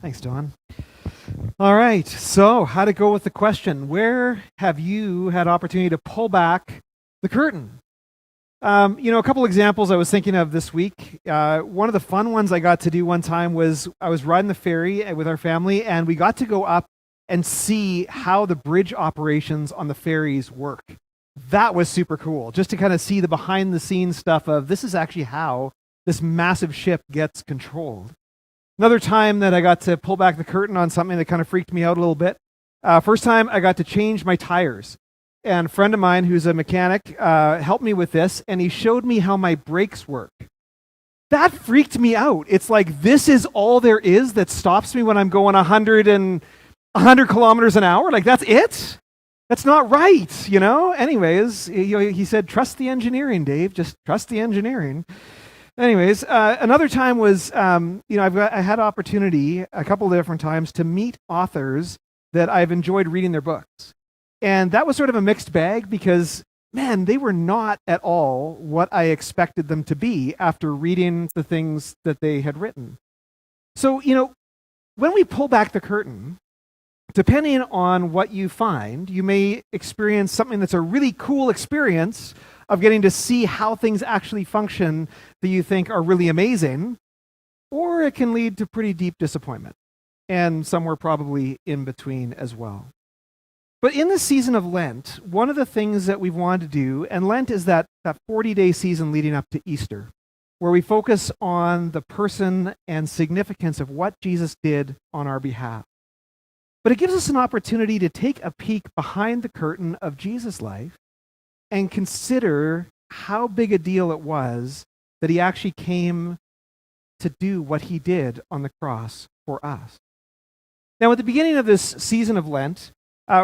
Thanks, Don. All right, so how'd it go with the question? Where have you had opportunity to pull back the curtain? A couple examples I was thinking of this week. One of the fun ones I got to do one time was I was riding the ferry with our family, and we got to go up and see how the bridge operations on the ferries work. That was super cool, just to kind of see the behind the scenes stuff of this is actually how this massive ship gets controlled. Another time that I got to pull back the curtain on something that kind of freaked me out a little bit. First time I got to change my tires. And a friend of mine who's a mechanic helped me with this, and he showed me how my brakes work. That freaked me out. It's like, this is all there is that stops me when I'm going 100 kilometers an hour? Like, that's it? That's not right, you know? Anyways, he said, trust the engineering, Dave. Just trust the engineering. Anyways, another time was, I had opportunity a couple of different times to meet authors that I've enjoyed reading their books. And that was sort of a mixed bag because, man, they were not at all what I expected them to be after reading the things that they had written. So, when we pull back the curtain, depending on what you find, you may experience something that's a really cool experience of getting to see how things actually function that you think are really amazing, or it can lead to pretty deep disappointment, and somewhere probably in between as well. But in the season of Lent, one of the things that we've wanted to do, and Lent is that 40-day season leading up to Easter, where we focus on the person and significance of what Jesus did on our behalf. But it gives us an opportunity to take a peek behind the curtain of Jesus' life and consider how big a deal it was that he actually came to do what he did on the cross for us. Now, at the beginning of this season of Lent,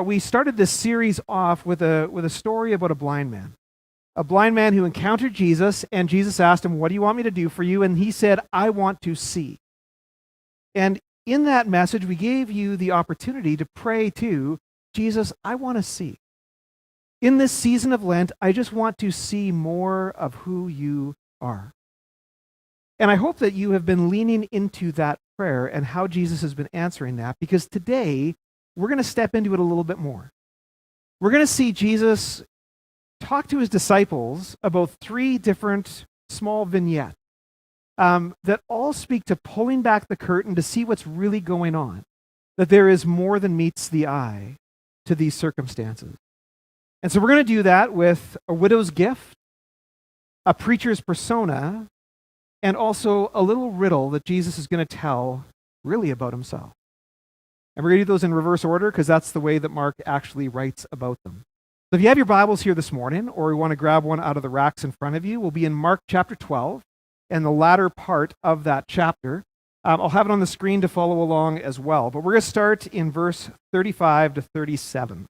we started this series off with a story about a blind man who encountered Jesus, and Jesus asked him, "What do you want me to do for you?" And he said, "I want to see." And in that message, we gave you the opportunity to pray to Jesus, I want to see. In this season of Lent, I just want to see more of who you are. And I hope that you have been leaning into that prayer and how Jesus has been answering that, because today we're going to step into it a little bit more. We're going to see Jesus talk to his disciples about 3 different small vignettes that all speak to pulling back the curtain to see what's really going on, that there is more than meets the eye to these circumstances. And so we're going to do that with a widow's gift, a preacher's persona, and also a little riddle that Jesus is going to tell really about himself. And we're going to do those in reverse order because that's the way that Mark actually writes about them. So if you have your Bibles here this morning, or you want to grab one out of the racks in front of you, we'll be in Mark chapter 12 and the latter part of that chapter. I'll have it on the screen to follow along as well. But we're going to start in verse 35 to 37.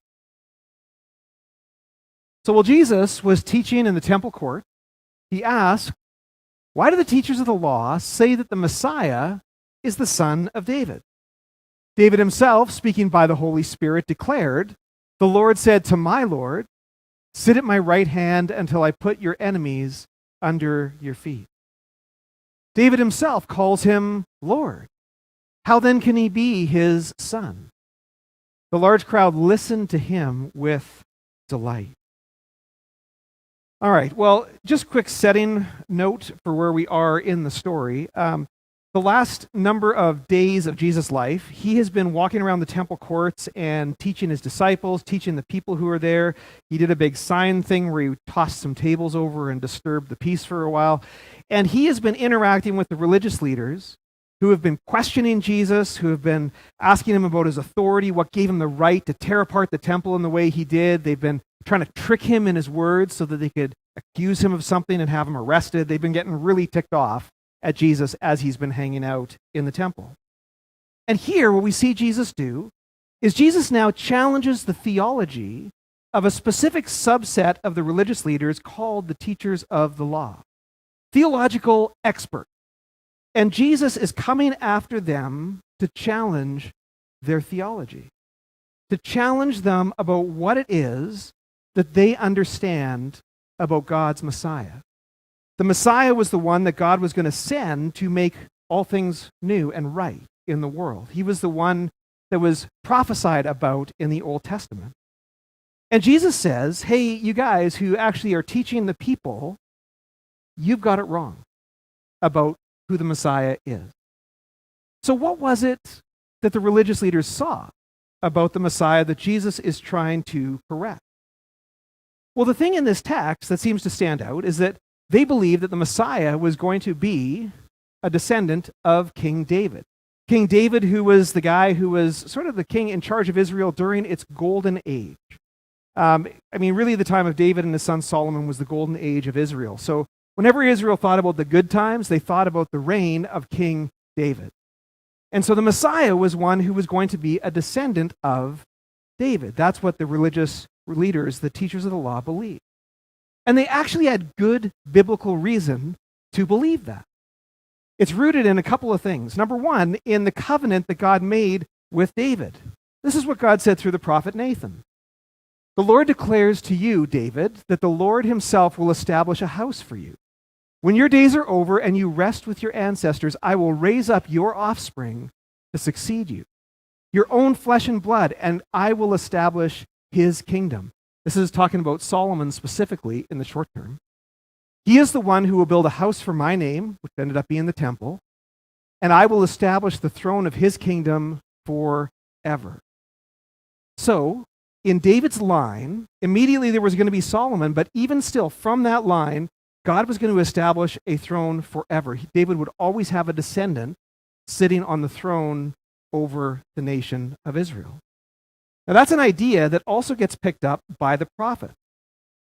So while Jesus was teaching in the temple court, he asked, "Why do the teachers of the law say that the Messiah is the son of David?" David himself, speaking by the Holy Spirit, declared, "The Lord said to my Lord, 'Sit at my right hand until I put your enemies under your feet.'" David himself calls him Lord. How then can he be his son? The large crowd listened to him with delight. All right, well, just quick setting note for where we are in the story. The last number of days of Jesus' life, he has been walking around the temple courts and teaching his disciples, teaching the people who are there. He did a big sign thing where he tossed some tables over and disturbed the peace for a while. And he has been interacting with the religious leaders who have been questioning Jesus, who have been asking him about his authority, what gave him the right to tear apart the temple in the way he did. They've been trying to trick him in his words so that they could accuse him of something and have him arrested. They've been getting really ticked off at Jesus as he's been hanging out in the temple. And here, what we see Jesus do is Jesus now challenges the theology of a specific subset of the religious leaders called the teachers of the law, theological experts. And Jesus is coming after them to challenge their theology, to challenge them about what it is that they understand about God's Messiah. The Messiah was the one that God was going to send to make all things new and right, in the world. He was the one that was prophesied about in the Old Testament. And Jesus says, hey, you guys who actually are teaching the people, you've got it wrong about who the Messiah is. So what was it that the religious leaders saw about the Messiah that Jesus is trying to correct? Well, the thing in this text that seems to stand out is that they believed that the Messiah was going to be a descendant of King David. King David, who was the guy who was sort of the king in charge of Israel during its golden age. Really the time of David and his son Solomon was the golden age of Israel. So whenever Israel thought about the good times, they thought about the reign of King David. And so the Messiah was one who was going to be a descendant of David. That's what the religious leaders, the teachers of the law, believed. And they actually had good biblical reason to believe that. It's rooted in a couple of things. Number one, in the covenant that God made with David. This is what God said through the prophet Nathan. The Lord declares to you, David, that the Lord himself will establish a house for you. When your days are over and you rest with your ancestors, I will raise up your offspring to succeed you, your own flesh and blood, and I will establish his kingdom. This is talking about Solomon specifically in the short term. He is the one who will build a house for my name, which ended up being the temple, and I will establish the throne of his kingdom forever. So, in David's line, immediately there was going to be Solomon, but even still, from that line, God was going to establish a throne forever. David would always have a descendant sitting on the throne over the nation of Israel. Now, that's an idea that also gets picked up by the prophet.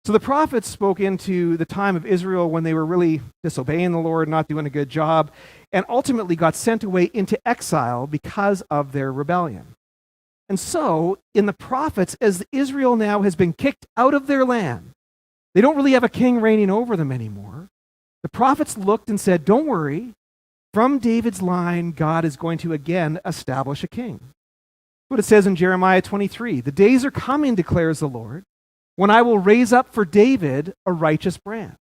So the prophets spoke into the time of Israel when they were really disobeying the Lord, not doing a good job, and ultimately got sent away into exile because of their rebellion. And so, in the prophets, as Israel now has been kicked out of their land, they don't really have a king reigning over them anymore. The prophets looked and said, don't worry, from David's line, God is going to again establish a king. What it says in Jeremiah 23, the days are coming, declares the Lord, when I will raise up for David a righteous branch,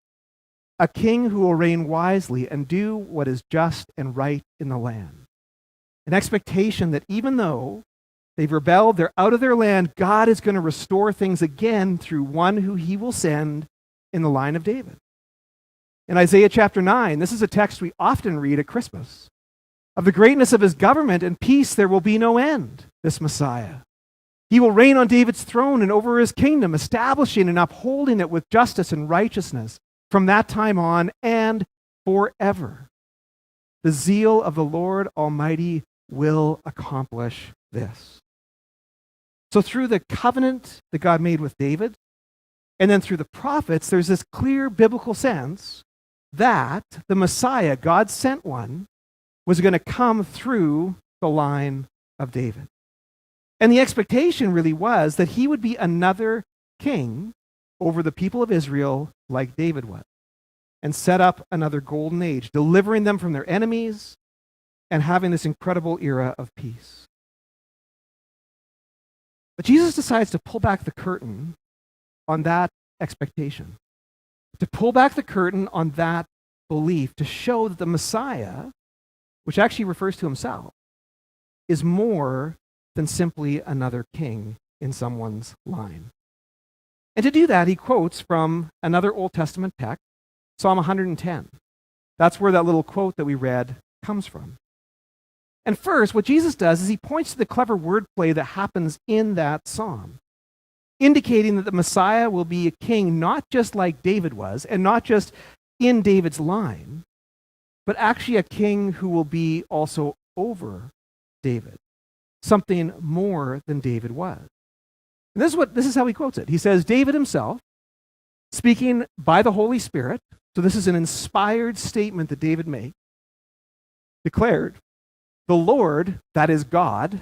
a king who will reign wisely and do what is just and right in the land. An expectation that even though they've rebelled, they're out of their land, God is going to restore things again through one who he will send in the line of David. In Isaiah chapter 9, this is a text we often read at Christmas. Of the greatness of his government and peace there will be no end, this Messiah. He will reign on David's throne and over his kingdom, establishing and upholding it with justice and righteousness from that time on and forever. The zeal of the Lord Almighty will accomplish this. So through the covenant that God made with David, and then through the prophets, there's this clear biblical sense that the Messiah, God's sent one, was going to come through the line of David. And the expectation really was that he would be another king over the people of Israel like David was, and set up another golden age, delivering them from their enemies and having this incredible era of peace. But Jesus decides to pull back the curtain on that expectation, to pull back the curtain on that belief, to show that the Messiah, which actually refers to himself, is more than simply another king in someone's line. And to do that, he quotes from another Old Testament text, Psalm 110. That's where that little quote that we read comes from. And first, what Jesus does is he points to the clever wordplay that happens in that psalm, indicating that the Messiah will be a king not just like David was, and not just in David's line, but actually a king who will be also over David, something more than David was. And this is how he quotes it. He says, David himself, speaking by the Holy Spirit, so this is an inspired statement that David made, declared, the Lord, that is God,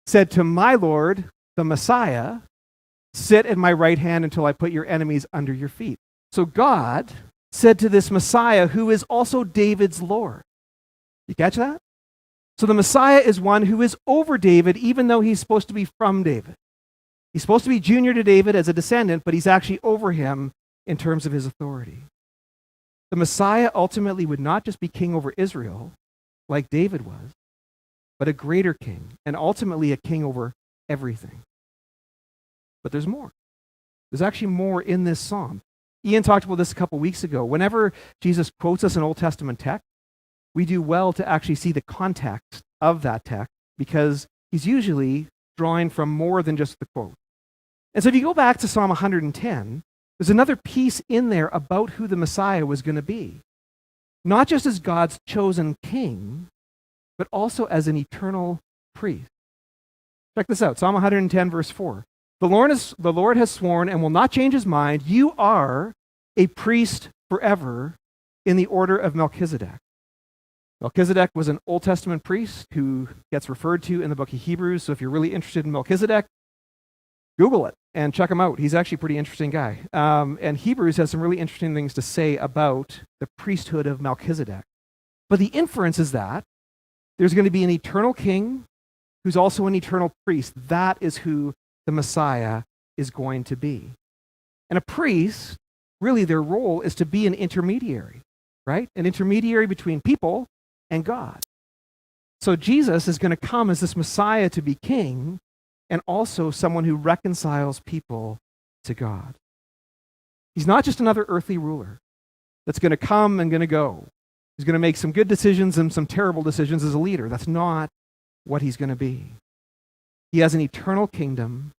said to my Lord, the Messiah, sit at my right hand until I put your enemies under your feet. So God said to this Messiah, who is also David's Lord. You catch that? So the Messiah is one who is over David, even though he's supposed to be from David. He's supposed to be junior to David as a descendant, but he's actually over him in terms of his authority. The Messiah ultimately would not just be king over Israel, like David was, but a greater king, and ultimately a king over everything. But there's more. There's actually more in this psalm. Ian talked about this a couple weeks ago. Whenever Jesus quotes us an Old Testament text, we do well to actually see the context of that text, because he's usually drawing from more than just the quote. And so if you go back to Psalm 110, there's another piece in there about who the Messiah was going to be. Not just as God's chosen king, but also as an eternal priest. Check this out, Psalm 110, verse 4. The Lord has sworn and will not change his mind. You are a priest forever in the order of Melchizedek. Melchizedek was an Old Testament priest who gets referred to in the book of Hebrews. So if you're really interested in Melchizedek, Google it and check him out. He's actually a pretty interesting guy. And Hebrews has some really interesting things to say about the priesthood of Melchizedek. But the inference is that there's going to be an eternal king who's also an eternal priest. That is who the Messiah is going to be. And a priest, really their role is to be an intermediary, right? An intermediary between people and God. So Jesus is going to come as this Messiah to be king, and also someone who reconciles people to God. He's not just another earthly ruler that's going to come and going to go. He's going to make some good decisions and some terrible decisions as a leader. That's not what he's going to be. He has an eternal kingdom,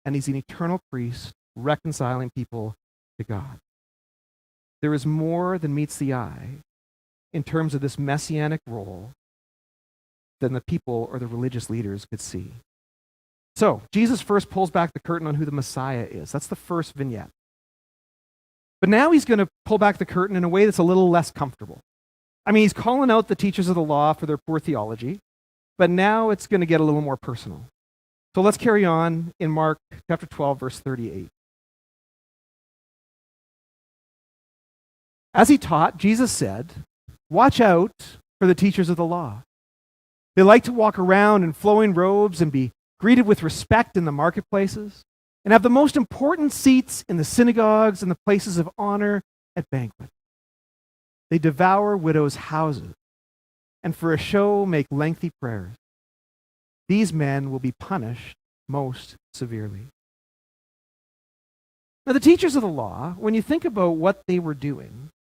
and he's an eternal priest reconciling people to God. There is more than meets the eye in terms of this messianic role than the people or the religious leaders could see. So, Jesus first pulls back the curtain on who the Messiah is. That's the first vignette. But now he's going to pull back the curtain in a way that's a little less comfortable. I mean, he's calling out the teachers of the law for their poor theology, but now it's going to get a little more personal. So let's carry on in Mark chapter 12, verse 38. As he taught, Jesus said, "Watch out for the teachers of the law. They like to walk around in flowing robes and be greeted with respect in the marketplaces, and have the most important seats in the synagogues and the places of honor at banquets. They devour widows' houses, and for a show make lengthy prayers. These men will be punished most severely." Now, the teachers of the law, when you think about what they were doing,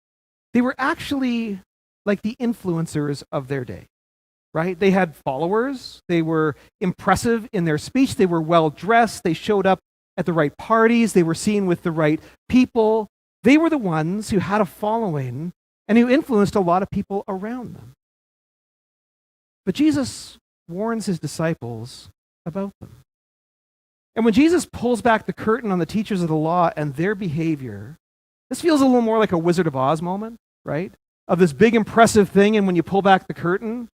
they were actually like the influencers of their day, right? They had followers. They were impressive in their speech. They were well-dressed. They showed up at the right parties. They were seen with the right people. They were the ones who had a following and who influenced a lot of people around them. But Jesus warns his disciples about them. And when Jesus pulls back the curtain on the teachers of the law and their behavior, this feels a little more like a Wizard of Oz moment, right? Of this big impressive thing, and when you pull back the curtain,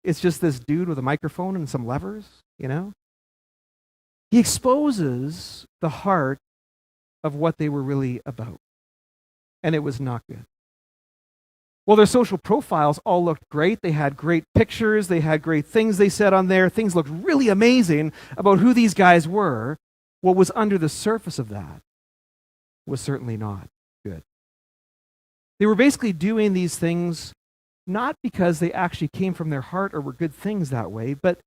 it's just this dude with a microphone and some levers, you know? He exposes the heart of what they were really about. And it was not good. Well, their social profiles all looked great. They had great pictures. They had great things they said on there. Things looked really amazing about who these guys were. What was under the surface of that was certainly not good. They were basically doing these things not because they actually came from their heart or were good things that way, but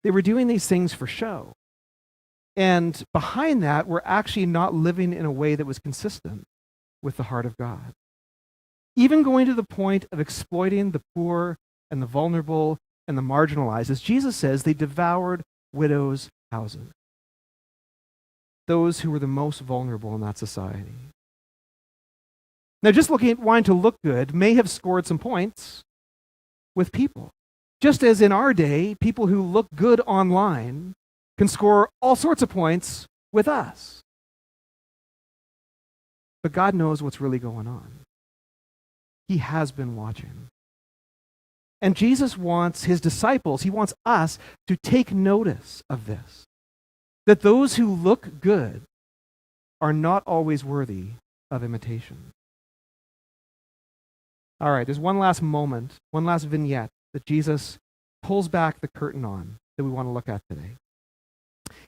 they were doing these things for show. And behind that, were actually not living in a way that was consistent with the heart of God. Even going to the point of exploiting the poor and the vulnerable and the marginalized. As Jesus says, they devoured widows' houses. Those who were the most vulnerable in that society. Now, just wanting to look good may have scored some points with people. Just as in our day, people who look good online can score all sorts of points with us. But God knows what's really going on. He has been watching. And Jesus wants his disciples, he wants us to take notice of this. That those who look good are not always worthy of imitation. All right, there's one last moment, one last vignette that Jesus pulls back the curtain on that we want to look at today.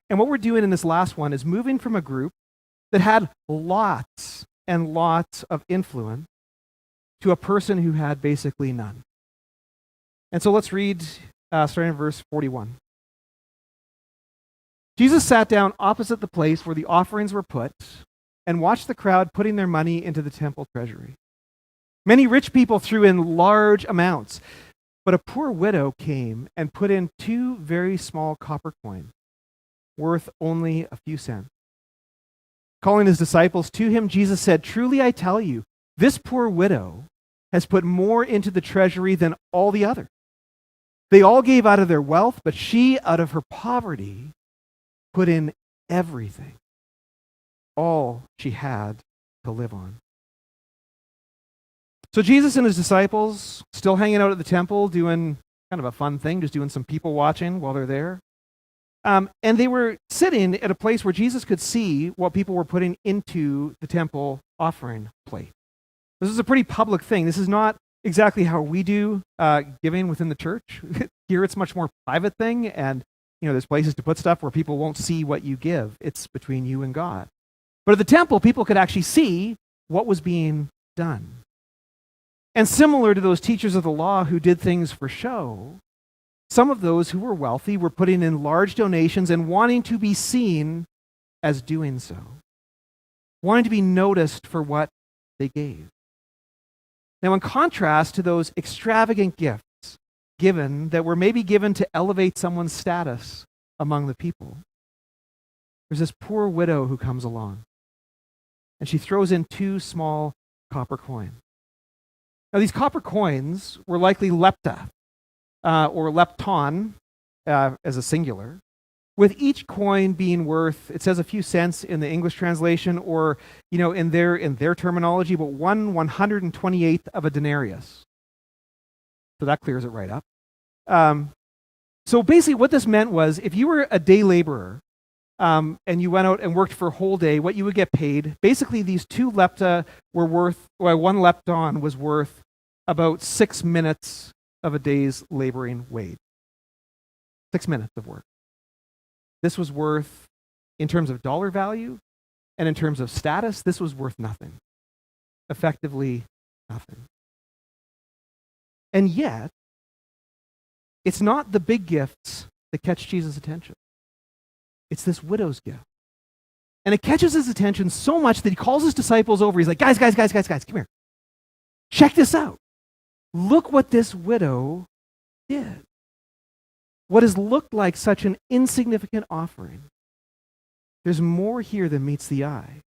And what we're doing in this last one is moving from a group that had lots and lots of influence to a person who had basically none. And so let's read starting in verse 41. Jesus sat down opposite the place where the offerings were put and watched the crowd putting their money into the temple treasury. Many rich people threw in large amounts, but a poor widow came and put in 2 very small copper coins, worth only a few cents. Calling his disciples to him, Jesus said, "Truly I tell you, this poor widow has put more into the treasury than all the others. They all gave out of their wealth, but she, out of her poverty, put in everything, all she had to live on." So Jesus and his disciples still hanging out at the temple, doing kind of a fun thing, just doing some people watching while they're there. And they were sitting at a place where Jesus could see what people were putting into the temple offering plate. This is a pretty public thing. This is not exactly how we do giving within the church. Here it's much more private thing, and there's places to put stuff where people won't see what you give. It's between you and God. But at the temple, people could actually see what was being done. And similar to those teachers of the law who did things for show, some of those who were wealthy were putting in large donations and wanting to be seen as doing so, wanting to be noticed for what they gave. Now, in contrast to those extravagant gifts given that were maybe given to elevate someone's status among the people, there's this poor widow who comes along, and she throws in 2 small copper coins. Now, these copper coins were likely lepta, or lepton, as a singular, with each coin being worth, it says a few cents in the English translation, or in their terminology, but 1/128th of a denarius. So that clears it right up. So basically, what this meant was, if you were a day laborer and you went out and worked for a whole day, what you would get paid, basically these 2 lepta were worth, well, 1 lepton was worth about 6 minutes of a day's laboring wage. 6 minutes of work. This was worth, in terms of dollar value and in terms of status, this was worth nothing. Effectively nothing. And yet, it's not the big gifts that catch Jesus' attention. It's this widow's gift. And it catches his attention so much that he calls his disciples over. He's like, guys, come here. Check this out. Look what this widow did. What has looked like such an insignificant offering. There's more here than meets the eye.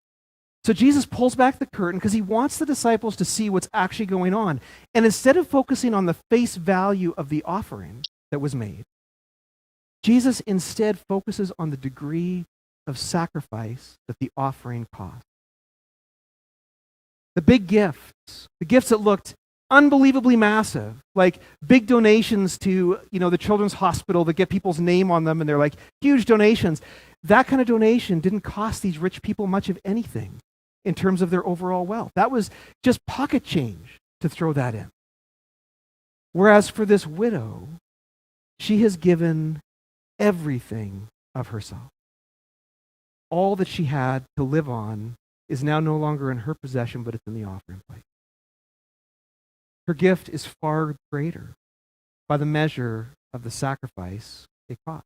So Jesus pulls back the curtain because he wants the disciples to see what's actually going on. And instead of focusing on the face value of the offering that was made, Jesus instead focuses on the degree of sacrifice that the offering cost. The big gifts, the gifts that looked unbelievably massive, like big donations to the children's hospital that get people's name on them, and they're like huge donations. That kind of donation didn't cost these rich people much of anything in terms of their overall wealth. That was just pocket change to throw that in. Whereas for this widow, she has given everything of herself. All that she had to live on is now no longer in her possession, but it's in the offering plate. Her gift is far greater by the measure of the sacrifice it cost.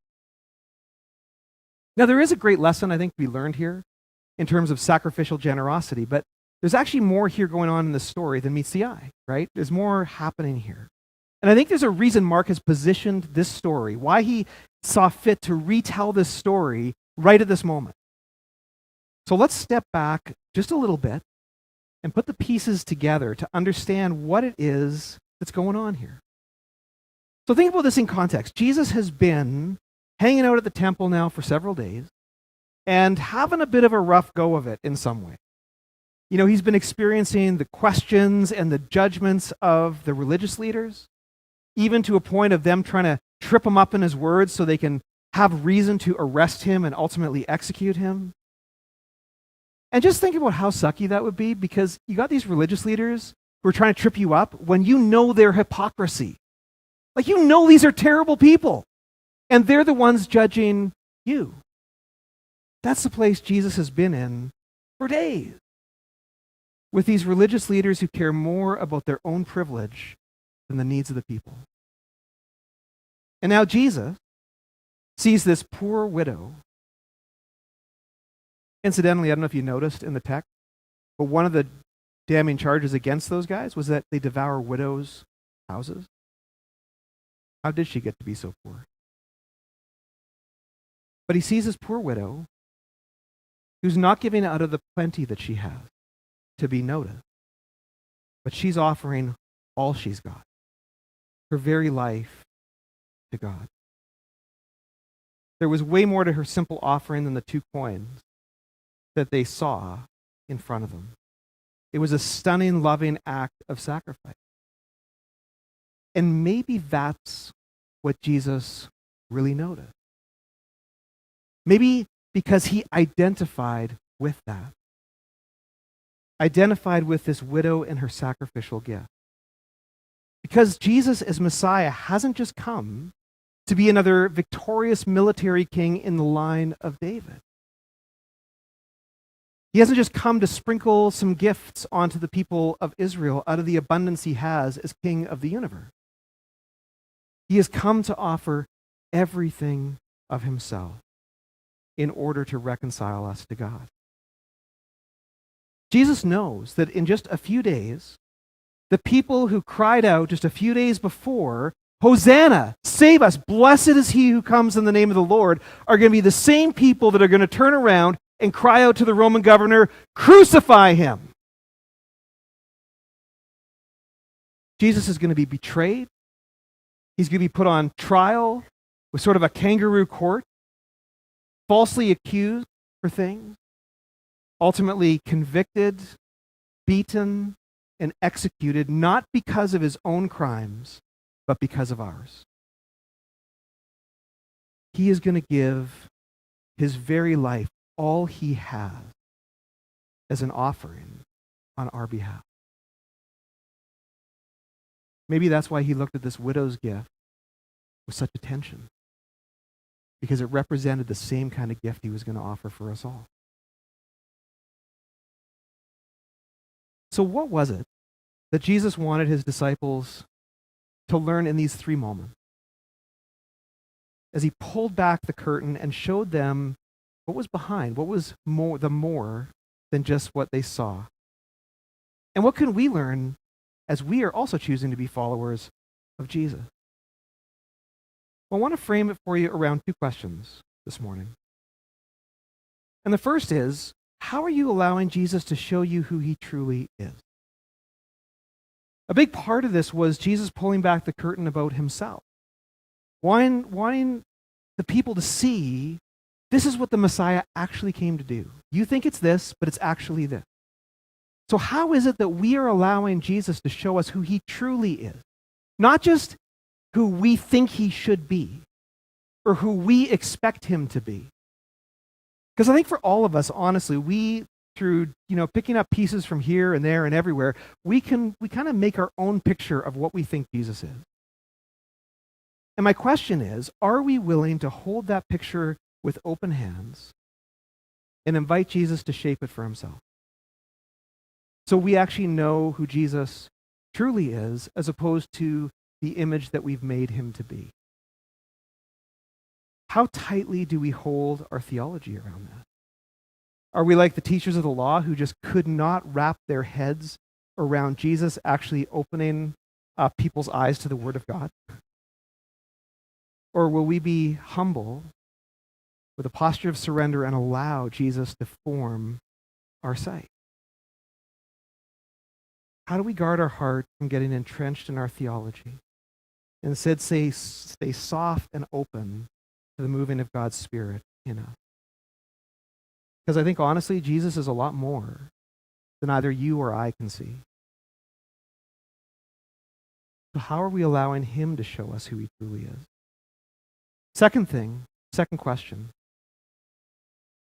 Now, there is a great lesson, I think, to be learned here in terms of sacrificial generosity, but there's actually more here going on in the story than meets the eye, right? There's more happening here. And I think there's a reason Mark has positioned this story, why he saw fit to retell this story right at this moment. So let's step back just a little bit and put the pieces together to understand what it is that's going on here. So think about this in context. Jesus has been hanging out at the temple now for several days and having a bit of a rough go of it in some way. He's been experiencing the questions and the judgments of the religious leaders, even to a point of them trying to trip him up in his words so they can have reason to arrest him and ultimately execute him. And just think about how sucky that would be, because you got these religious leaders who are trying to trip you up when you know their hypocrisy. Like, these are terrible people, and they're the ones judging you. That's the place Jesus has been in for days, with these religious leaders who care more about their own privilege than the needs of the people. And now Jesus sees this poor widow. Incidentally, I don't know if you noticed in the text, but one of the damning charges against those guys was that they devour widows' houses. How did she get to be so poor? But he sees this poor widow who's not giving out of the plenty that she has to be noticed, but she's offering all she's got, her very life, to God. There was way more to her simple offering than the 2 coins that they saw in front of them. It was a stunning, loving act of sacrifice. And maybe that's what Jesus really noticed. Maybe because he identified with that. Identified with this widow and her sacrificial gift. Because Jesus as Messiah hasn't just come to be another victorious military king in the line of David. He hasn't just come to sprinkle some gifts onto the people of Israel out of the abundance he has as king of the universe. He has come to offer everything of himself in order to reconcile us to God. Jesus knows that in just a few days, the people who cried out just a few days before, "Hosanna, save us, blessed is he who comes in the name of the Lord," are going to be the same people that are going to turn around and cry out to the Roman governor, "Crucify him." Jesus is going to be betrayed. He's going to be put on trial with sort of a kangaroo court, falsely accused for things, ultimately convicted, beaten, and executed, not because of his own crimes, but because of ours. He is going to give his very life, all he has, as an offering on our behalf. Maybe that's why he looked at this widow's gift with such attention, because it represented the same kind of gift he was going to offer for us all. So what was it that Jesus wanted his disciples to learn in these 3 moments? As he pulled back the curtain and showed them what was behind, what was more than just what they saw. And what can we learn as we are also choosing to be followers of Jesus? Well, I want to frame it for you around 2 questions this morning. And the first is, how are you allowing Jesus to show you who he truly is? A big part of this was Jesus pulling back the curtain about himself, wanting the people to see this is what the Messiah actually came to do. You think it's this, but it's actually this. So how is it that we are allowing Jesus to show us who he truly is? Not just who we think he should be or who we expect him to be. Because I think for all of us, honestly, we, through picking up pieces from here and there and everywhere, we kind of make our own picture of what we think Jesus is. And my question is, are we willing to hold that picture with open hands and invite Jesus to shape it for himself? So we actually know who Jesus truly is, as opposed to the image that we've made him to be. How tightly do we hold our theology around that? Are we like the teachers of the law who just could not wrap their heads around Jesus actually opening up people's eyes to the Word of God? Or will we be humble with a posture of surrender and allow Jesus to form our sight? How do we guard our heart from getting entrenched in our theology? Instead, stay soft and open to the moving of God's Spirit in us. Because I think, honestly, Jesus is a lot more than either you or I can see. So how are we allowing him to show us who he truly is? Second question.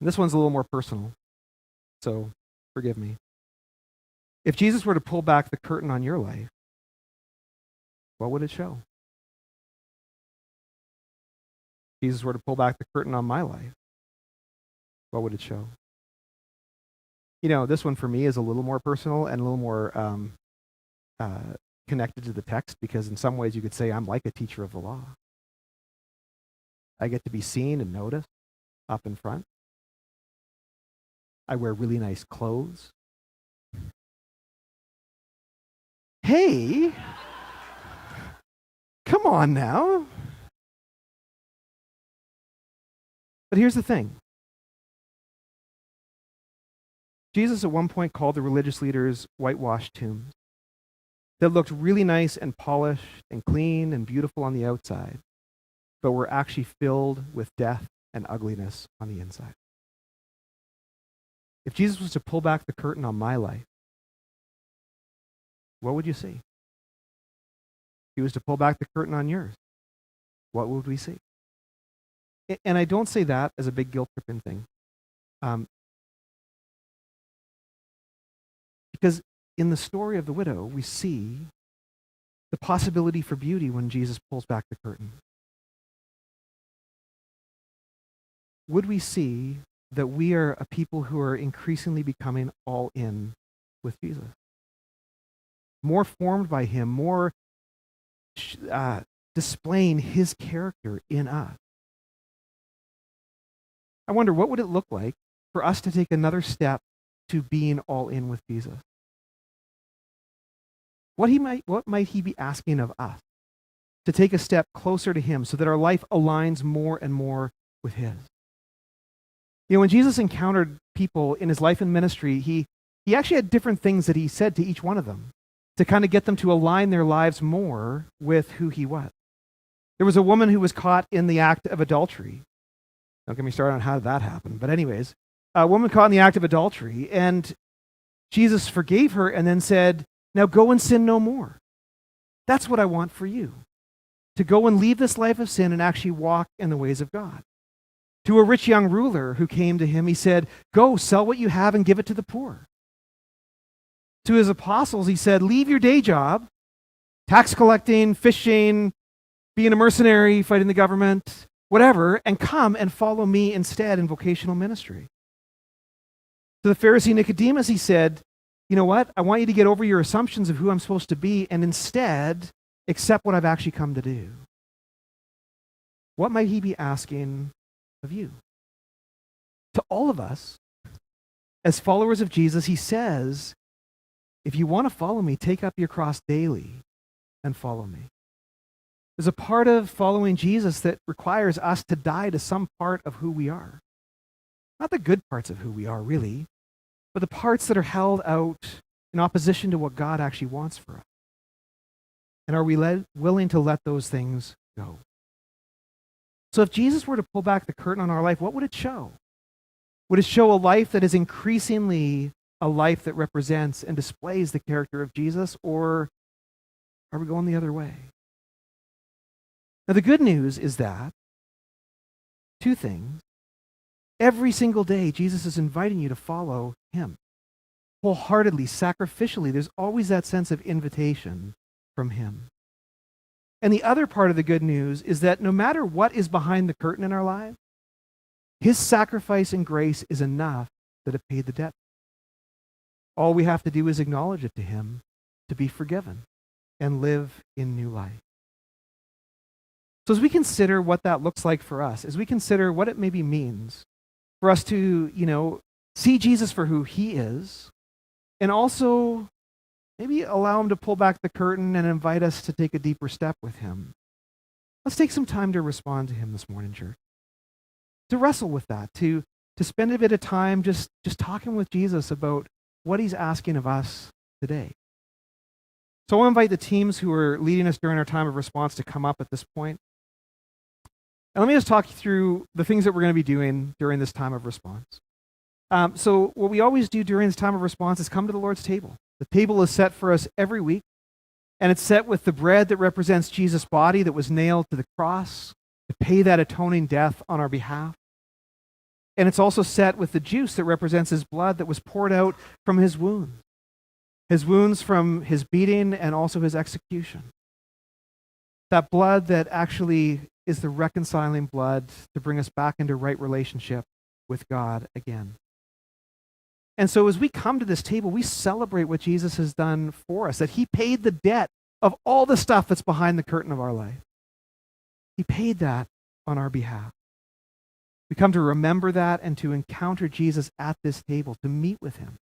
And this one's a little more personal, so forgive me. If Jesus were to pull back the curtain on your life, what would it show? If Jesus were to pull back the curtain on my life, what would it show? This one for me is a little more personal and a little more connected to the text, because in some ways you could say I'm like a teacher of the law. I get to be seen and noticed up in front. I wear really nice clothes. Hey, come on now. But here's the thing. Jesus at one point called the religious leaders whitewashed tombs that looked really nice and polished and clean and beautiful on the outside, but were actually filled with death and ugliness on the inside. If Jesus was to pull back the curtain on my life, what would you see? If he was to pull back the curtain on yours, what would we see? And I don't say that as a big guilt-tripping thing. Because in the story of the widow, we see the possibility for beauty when Jesus pulls back the curtain. Would we see that we are a people who are increasingly becoming all in with Jesus? More formed by him, more displaying his character in us. I wonder, what would it look like for us to take another step to being all in with Jesus? What might he be asking of us to take a step closer to him so that our life aligns more and more with his? You know, when Jesus encountered people in his life and ministry, he actually had different things that he said to each one of them to kind of get them to align their lives more with who he was. There was a woman who was caught in the act of adultery. Don't get me started on how did that happen. But anyways, a woman caught in the act of adultery, and Jesus forgave her and then said, now go and sin no more. That's what I want for you, to go and leave this life of sin and actually walk in the ways of God. To a rich young ruler who came to him, he said, go, sell what you have and give it to the poor. To his apostles, he said, leave your day job, tax collecting, fishing, being a mercenary, fighting the government, whatever, and come and follow me instead in vocational ministry. To the Pharisee Nicodemus, he said, you know what? I want you to get over your assumptions of who I'm supposed to be and instead accept what I've actually come to do. What might he be asking of you? To all of us, as followers of Jesus, he says, if you want to follow me, take up your cross daily and follow me. There's a part of following Jesus that requires us to die to some part of who we are. Not the good parts of who we are, really, but the parts that are held out in opposition to what God actually wants for us. And are we willing to let those things go? So if Jesus were to pull back the curtain on our life, what would it show? Would it show a life that is increasingly a life that represents and displays the character of Jesus, or are we going the other way? Now, the good news is that two things. Every single day, Jesus is inviting you to follow him. Wholeheartedly, sacrificially, there's always that sense of invitation from him. And the other part of the good news is that no matter what is behind the curtain in our lives, his sacrifice and grace is enough that it paid the debt. All we have to do is acknowledge it to him to be forgiven and live in new life. So as we consider what that looks like for us, as we consider what it maybe means for us to, see Jesus for who he is, and also maybe allow him to pull back the curtain and invite us to take a deeper step with him. Let's take some time to respond to him this morning, church. To wrestle with that, to spend a bit of time just talking with Jesus about what he's asking of us today. So I want to invite the teams who are leading us during our time of response to come up at this point. And let me just talk you through the things that we're going to be doing during this time of response. So what we always do during this time of response is come to the Lord's table. The table is set for us every week, and it's set with the bread that represents Jesus' body that was nailed to the cross to pay that atoning death on our behalf. And it's also set with the juice that represents his blood that was poured out from his wounds from his beating and also his execution. That blood that actually is the reconciling blood to bring us back into right relationship with God again. And so as we come to this table, we celebrate what Jesus has done for us, that he paid the debt of all the stuff that's behind the curtain of our life. He paid that on our behalf. We come to remember that and to encounter Jesus at this table, to meet with him.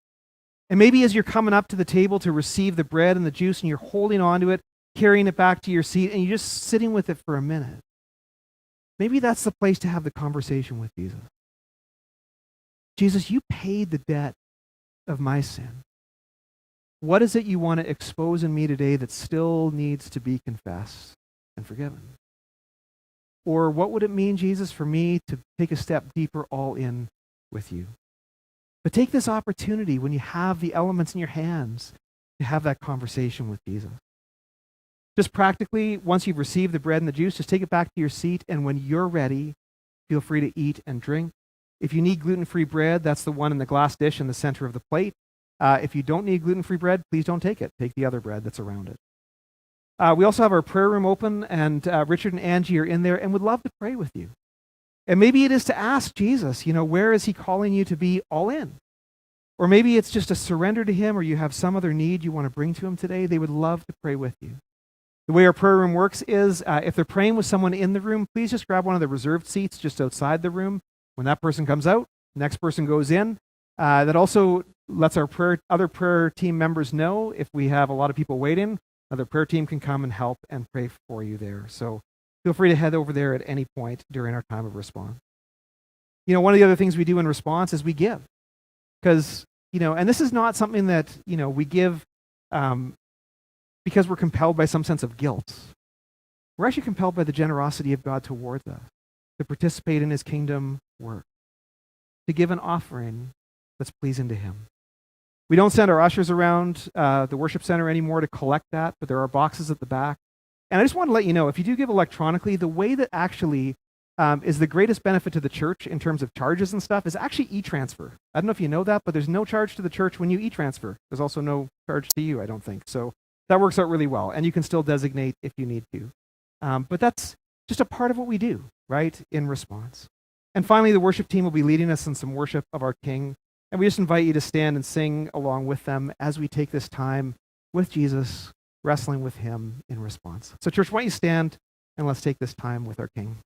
And maybe as you're coming up to the table to receive the bread and the juice and you're holding on to it, carrying it back to your seat, and you're just sitting with it for a minute, maybe that's the place to have the conversation with Jesus. Jesus, you paid the debt of my sin. What is it you want to expose in me today that still needs to be confessed and forgiven? Or what would it mean, Jesus, for me to take a step deeper all in with you? But take this opportunity when you have the elements in your hands to have that conversation with Jesus. Just practically, once you've received the bread and the juice, just take it back to your seat, and when you're ready, feel free to eat and drink. If you need gluten-free bread, that's the one in the glass dish in the center of the plate. If you don't need gluten-free bread, please don't take it. Take the other bread that's around it. We also have our prayer room open, and Richard and Angie are in there and would love to pray with you. And maybe it is to ask Jesus, where is he calling you to be all in? Or maybe it's just a surrender to him, or you have some other need you want to bring to him today. They would love to pray with you. The way our prayer room works is if they're praying with someone in the room, please just grab one of the reserved seats just outside the room. When that person comes out, the next person goes in. That also lets our other prayer team members know if we have a lot of people waiting, another prayer team can come and help and pray for you there. So feel free to head over there at any point during our time of response. One of the other things we do in response is we give. Because, and this is not something that, we give because we're compelled by some sense of guilt. We're actually compelled by the generosity of God towards us to participate in his kingdom work, to give an offering that's pleasing to him. We don't send our ushers around the worship center anymore to collect that, but there are boxes at the back. And I just want to let you know, if you do give electronically, the way that actually is the greatest benefit to the church in terms of charges and stuff is actually e-transfer. I don't know if you know that, but there's no charge to the church when you e-transfer. There's also no charge to you, I don't think. So that works out really well, and you can still designate if you need to. But that's just a part of what we do, right, in response. And finally, the worship team will be leading us in some worship of our King. And we just invite you to stand and sing along with them as we take this time with Jesus, wrestling with him in response. So church, why don't you stand and let's take this time with our King.